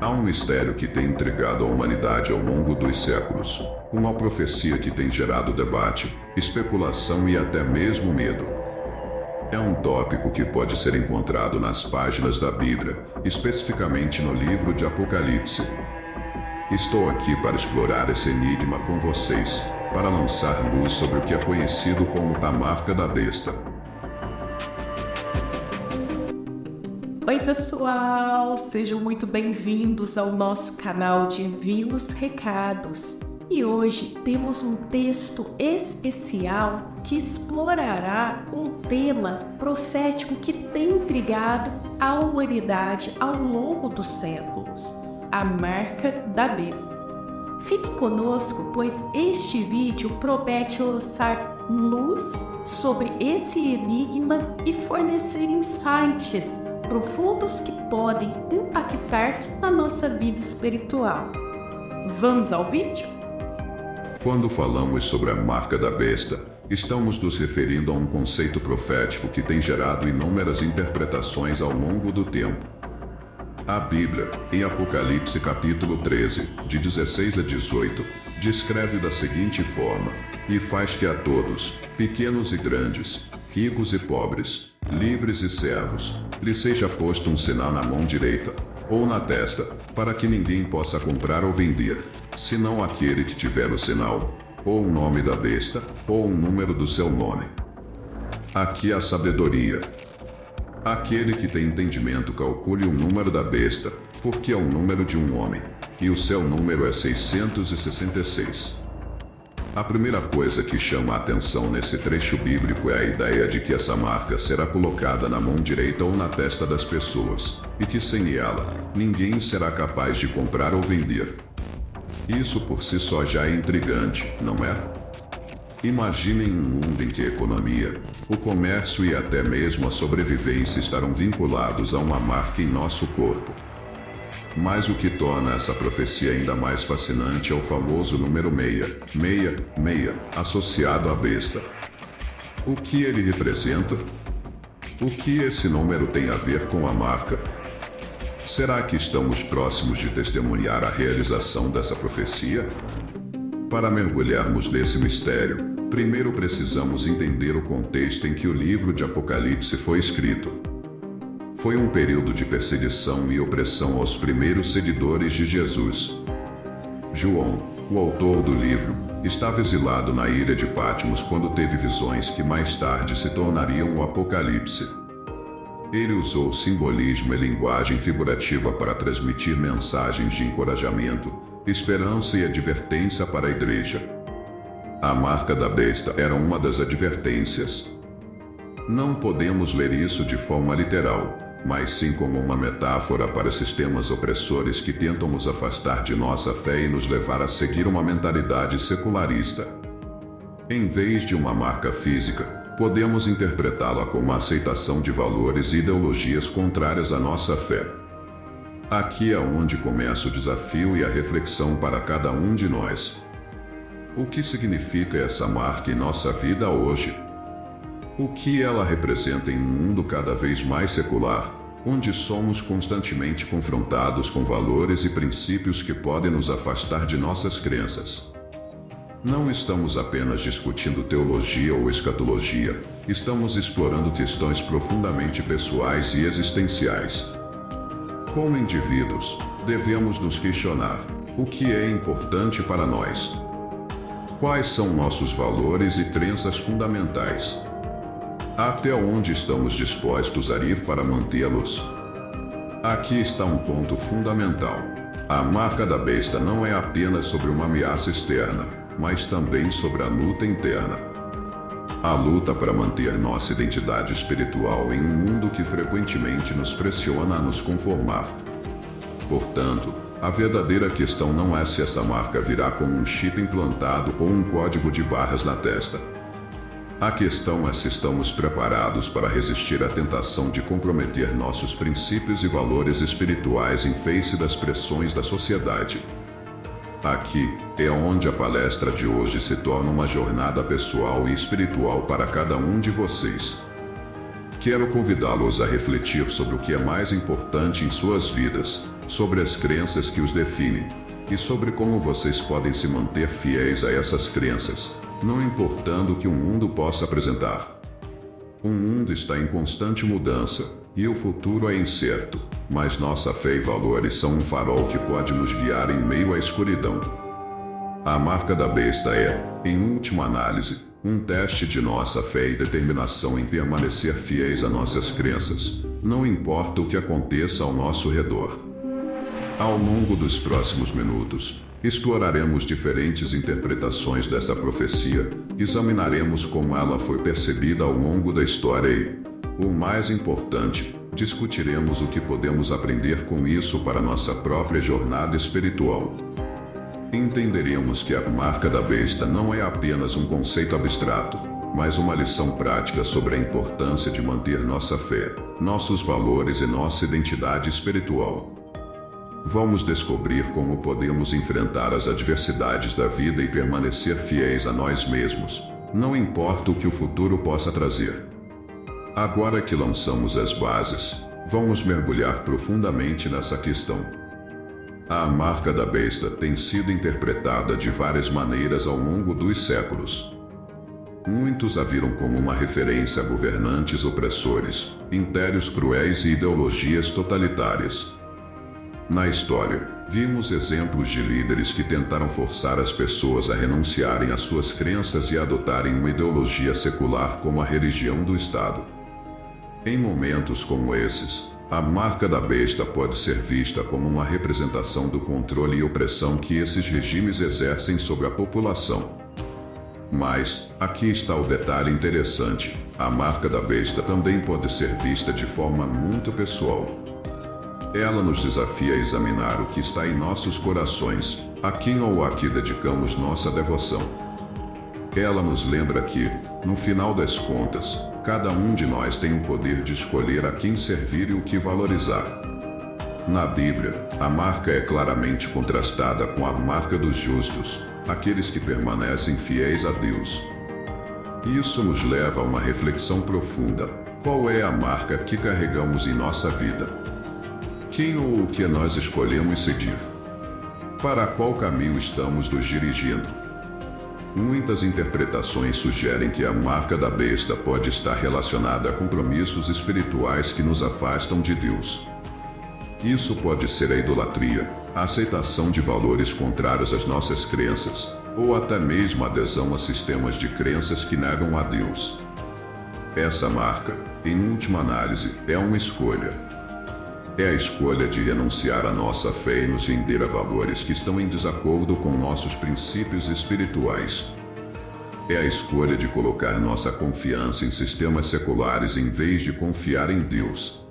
Há um mistério que tem intrigado a humanidade ao longo dos séculos, uma profecia que tem gerado debate, especulação e até mesmo medo. É um tópico que pode ser encontrado nas páginas da Bíblia, especificamente no livro de Apocalipse. Estou aqui para explorar esse enigma com vocês, para lançar luz sobre o que é conhecido como a marca da besta. Oi pessoal, sejam muito bem-vindos ao nosso canal de Envia os Recados. E hoje temos um texto especial que explorará um tema profético que tem intrigado a humanidade ao longo dos séculos, a marca da besta. Fique conosco, pois este vídeo promete lançar luz sobre esse enigma e fornecer insights profundos que podem impactar a nossa vida espiritual. Vamos ao vídeo? Quando falamos sobre a marca da besta, estamos nos referindo a um conceito profético que tem gerado inúmeras interpretações ao longo do tempo. A Bíblia, em Apocalipse capítulo 13, de 16 a 18, descreve da seguinte forma: "E faz que a todos, pequenos e grandes, ricos e pobres, livres e servos, lhe seja posto um sinal na mão direita, ou na testa, para que ninguém possa comprar ou vender, senão aquele que tiver o sinal, ou o nome da besta, ou o número do seu nome." Aqui a sabedoria. Aquele que tem entendimento calcule o número da besta, porque é o número de um homem, e o seu número é 666. A primeira coisa que chama a atenção nesse trecho bíblico é a ideia de que essa marca será colocada na mão direita ou na testa das pessoas, e que sem ela, ninguém será capaz de comprar ou vender. Isso por si só já é intrigante, não é? Imaginem um mundo em que a economia, o comércio e até mesmo a sobrevivência estarão vinculados a uma marca em nosso corpo. Mas o que torna essa profecia ainda mais fascinante é o famoso número 666, associado à besta. O que ele representa? O que esse número tem a ver com a marca? Será que estamos próximos de testemunhar a realização dessa profecia? Para mergulharmos nesse mistério, primeiro precisamos entender o contexto em que o livro de Apocalipse foi escrito. Foi um período de perseguição e opressão aos primeiros seguidores de Jesus. João, o autor do livro, estava exilado na ilha de Patmos quando teve visões que mais tarde se tornariam o Apocalipse. Ele usou simbolismo e linguagem figurativa para transmitir mensagens de encorajamento, esperança e advertência para a igreja. A marca da besta era uma das advertências. Não podemos ler isso de forma literal, mas sim como uma metáfora para sistemas opressores que tentam nos afastar de nossa fé e nos levar a seguir uma mentalidade secularista. Em vez de uma marca física, podemos interpretá-la como a aceitação de valores e ideologias contrárias à nossa fé. Aqui é onde começa o desafio e a reflexão para cada um de nós. O que significa essa marca em nossa vida hoje? O que ela representa em um mundo cada vez mais secular, onde somos constantemente confrontados com valores e princípios que podem nos afastar de nossas crenças? Não estamos apenas discutindo teologia ou escatologia, estamos explorando questões profundamente pessoais e existenciais. Como indivíduos, devemos nos questionar: o que é importante para nós? Quais são nossos valores e crenças fundamentais? Até onde estamos dispostos a ir para mantê-los? Aqui está um ponto fundamental. A marca da besta não é apenas sobre uma ameaça externa, mas também sobre a luta interna. A luta para manter nossa identidade espiritual em um mundo que frequentemente nos pressiona a nos conformar. Portanto, a verdadeira questão não é se essa marca virá com um chip implantado ou um código de barras na testa. A questão é se estamos preparados para resistir à tentação de comprometer nossos princípios e valores espirituais em face das pressões da sociedade. Aqui é onde a palestra de hoje se torna uma jornada pessoal e espiritual para cada um de vocês. Quero convidá-los a refletir sobre o que é mais importante em suas vidas: sobre as crenças que os definem, e sobre como vocês podem se manter fiéis a essas crenças, não importando o que o mundo possa apresentar. O mundo está em constante mudança, e o futuro é incerto, mas nossa fé e valores são um farol que pode nos guiar em meio à escuridão. A marca da besta é, em última análise, um teste de nossa fé e determinação em permanecer fiéis a nossas crenças, não importa o que aconteça ao nosso redor. Ao longo dos próximos minutos, exploraremos diferentes interpretações dessa profecia, examinaremos como ela foi percebida ao longo da história e, o mais importante, discutiremos o que podemos aprender com isso para nossa própria jornada espiritual. Entenderemos que a marca da besta não é apenas um conceito abstrato, mas uma lição prática sobre a importância de manter nossa fé, nossos valores e nossa identidade espiritual. Vamos descobrir como podemos enfrentar as adversidades da vida e permanecer fiéis a nós mesmos, não importa o que o futuro possa trazer. Agora que lançamos as bases, vamos mergulhar profundamente nessa questão. A marca da besta tem sido interpretada de várias maneiras ao longo dos séculos. Muitos a viram como uma referência a governantes opressores, impérios cruéis e ideologias totalitárias. Na história, vimos exemplos de líderes que tentaram forçar as pessoas a renunciarem às suas crenças e adotarem uma ideologia secular como a religião do Estado. Em momentos como esses, a marca da besta pode ser vista como uma representação do controle e opressão que esses regimes exercem sobre a população. Mas, aqui está o detalhe interessante: a marca da besta também pode ser vista de forma muito pessoal. Ela nos desafia a examinar o que está em nossos corações, a quem ou a que dedicamos nossa devoção. Ela nos lembra que, no final das contas, cada um de nós tem o poder de escolher a quem servir e o que valorizar. Na Bíblia, a marca é claramente contrastada com a marca dos justos, aqueles que permanecem fiéis a Deus. Isso nos leva a uma reflexão profunda: qual é a marca que carregamos em nossa vida? Quem ou o que nós escolhemos seguir? Para qual caminho estamos nos dirigindo? Muitas interpretações sugerem que a marca da besta pode estar relacionada a compromissos espirituais que nos afastam de Deus. Isso pode ser a idolatria, a aceitação de valores contrários às nossas crenças, ou até mesmo a adesão a sistemas de crenças que negam a Deus. Essa marca, em última análise, é uma escolha. É a escolha de renunciar à nossa fé e nos render a valores que estão em desacordo com nossos princípios espirituais. É a escolha de colocar nossa confiança em sistemas seculares em vez de confiar em Deus.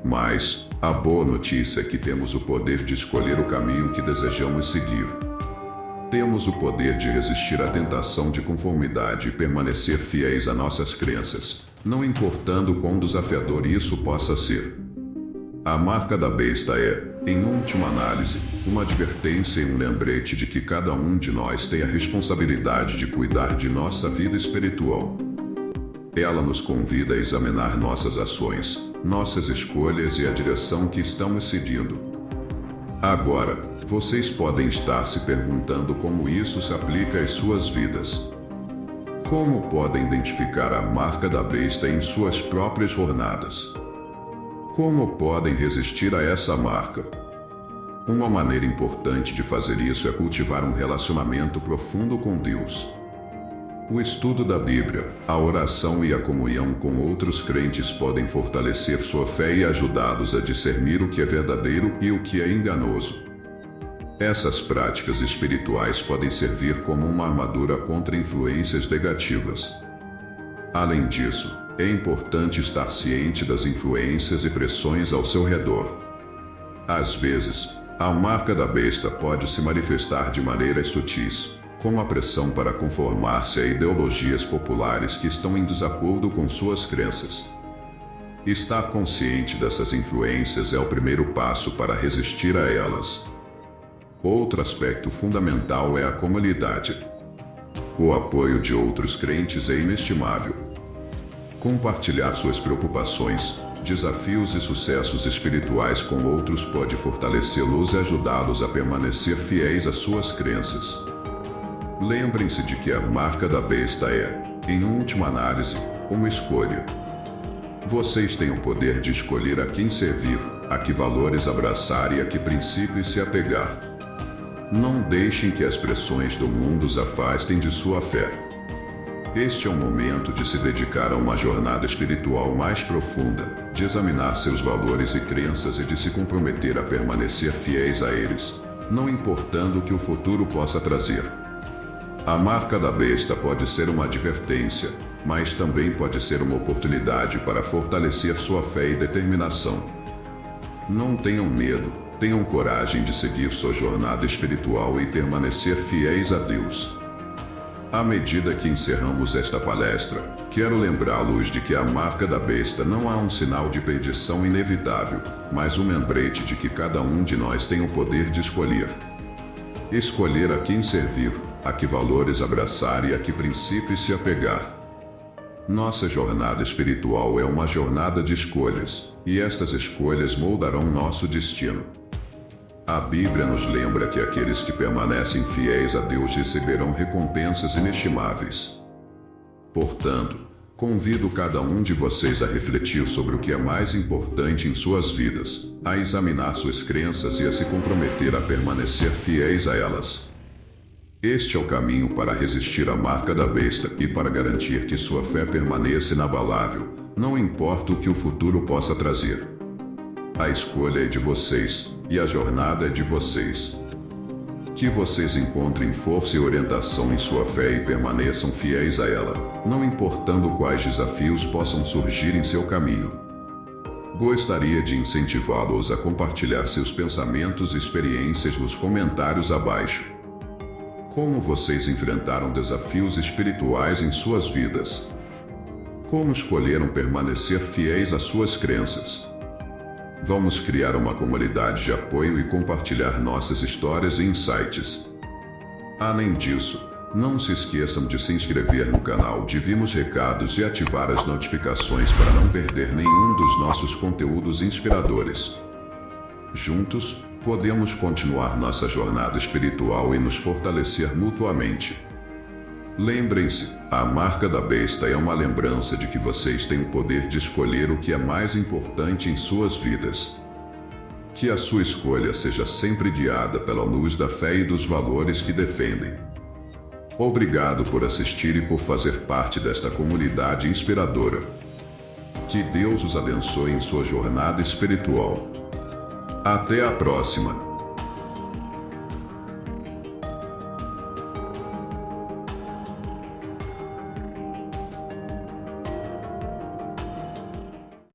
Mas, a boa notícia é que temos o poder de escolher o caminho que desejamos seguir. Temos o poder de resistir à tentação de conformidade e permanecer fiéis a nossas crenças, não importando quão desafiador isso possa ser. A marca da besta é, em última análise, uma advertência e um lembrete de que cada um de nós tem a responsabilidade de cuidar de nossa vida espiritual. Ela nos convida a examinar nossas ações, nossas escolhas e a direção que estamos seguindo. Agora, vocês podem estar se perguntando como isso se aplica às suas vidas. Como podem identificar a marca da besta em suas próprias jornadas? Como podem resistir a essa marca? Uma maneira importante de fazer isso é cultivar um relacionamento profundo com Deus. O estudo da Bíblia, a oração e a comunhão com outros crentes podem fortalecer sua fé e ajudá-los a discernir o que é verdadeiro e o que é enganoso. Essas práticas espirituais podem servir como uma armadura contra influências negativas. Além disso, é importante estar ciente das influências e pressões ao seu redor. Às vezes, a marca da besta pode se manifestar de maneiras sutis, como a pressão para conformar-se a ideologias populares que estão em desacordo com suas crenças. Estar consciente dessas influências é o primeiro passo para resistir a elas. Outro aspecto fundamental é a comunidade. O apoio de outros crentes é inestimável. Compartilhar suas preocupações, desafios e sucessos espirituais com outros pode fortalecê-los e ajudá-los a permanecer fiéis às suas crenças. Lembrem-se de que a marca da besta é, em última análise, uma escolha. Vocês têm o poder de escolher a quem servir, a que valores abraçar e a que princípios se apegar. Não deixem que as pressões do mundo os afastem de sua fé. Este é o momento de se dedicar a uma jornada espiritual mais profunda, de examinar seus valores e crenças e de se comprometer a permanecer fiéis a eles, não importando o que o futuro possa trazer. A marca da besta pode ser uma advertência, mas também pode ser uma oportunidade para fortalecer sua fé e determinação. Não tenham medo, tenham coragem de seguir sua jornada espiritual e permanecer fiéis a Deus. À medida que encerramos esta palestra, quero lembrá-los de que a marca da besta não é um sinal de perdição inevitável, mas um lembrete de que cada um de nós tem o poder de escolher. Escolher a quem servir, a que valores abraçar e a que princípios se apegar. Nossa jornada espiritual é uma jornada de escolhas, e estas escolhas moldarão nosso destino. A Bíblia nos lembra que aqueles que permanecem fiéis a Deus receberão recompensas inestimáveis. Portanto, convido cada um de vocês a refletir sobre o que é mais importante em suas vidas, a examinar suas crenças e a se comprometer a permanecer fiéis a elas. Este é o caminho para resistir à marca da besta e para garantir que sua fé permaneça inabalável, não importa o que o futuro possa trazer. A escolha é de vocês, e a jornada é de vocês. Que vocês encontrem força e orientação em sua fé e permaneçam fiéis a ela, não importando quais desafios possam surgir em seu caminho. Gostaria de incentivá-los a compartilhar seus pensamentos e experiências nos comentários abaixo. Como vocês enfrentaram desafios espirituais em suas vidas? Como escolheram permanecer fiéis às suas crenças? Vamos criar uma comunidade de apoio e compartilhar nossas histórias e insights. Além disso, não se esqueçam de se inscrever no canal Divinos Recados e ativar as notificações para não perder nenhum dos nossos conteúdos inspiradores. Juntos, podemos continuar nossa jornada espiritual e nos fortalecer mutuamente. Lembrem-se, a marca da besta é uma lembrança de que vocês têm o poder de escolher o que é mais importante em suas vidas. Que a sua escolha seja sempre guiada pela luz da fé e dos valores que defendem. Obrigado por assistir e por fazer parte desta comunidade inspiradora. Que Deus os abençoe em sua jornada espiritual. Até a próxima!